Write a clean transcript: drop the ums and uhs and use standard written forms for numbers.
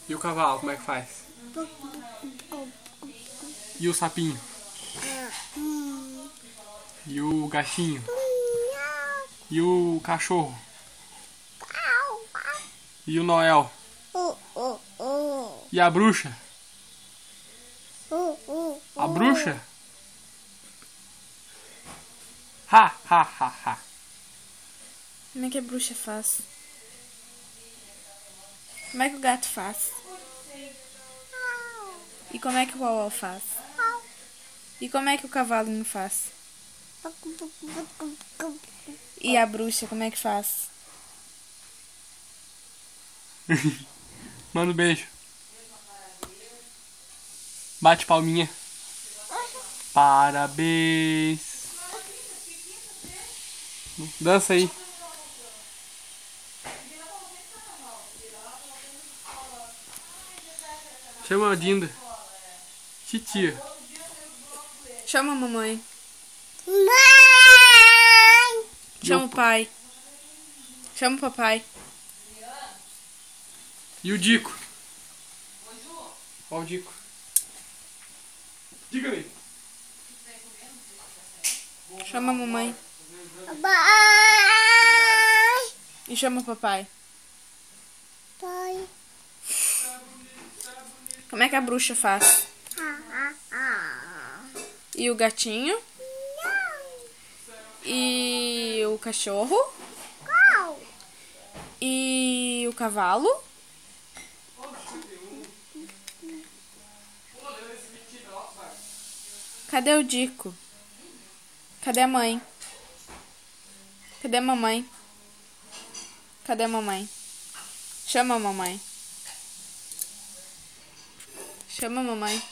E o cavalo, como é que faz? E o sapinho? E o gatinho? E o cachorro? E o Noel? E a bruxa? A bruxa? Ha, ha, ha, ha. Como é que a bruxa faz? Como é que o gato faz? E como é que o uau faz? E como é que o cavalinho faz? E a bruxa, como é que faz? Manda um beijo. Bate palminha. Parabéns. Dança aí. Chama a Dinda. Titia. Chama a mamãe. Mãe! Chama o pai. Chama o papai. E o Dico? Ó o Dico. Diga-me. Chama a mamãe. Pai! E chama o papai. Pai! Como é que a bruxa faz? E o gatinho? E o cachorro? E o cavalo? Cadê o Dico? Cadê a mãe? Cadê a mamãe? Cadê a mamãe? Chama a mamãe. Chama a mamãe.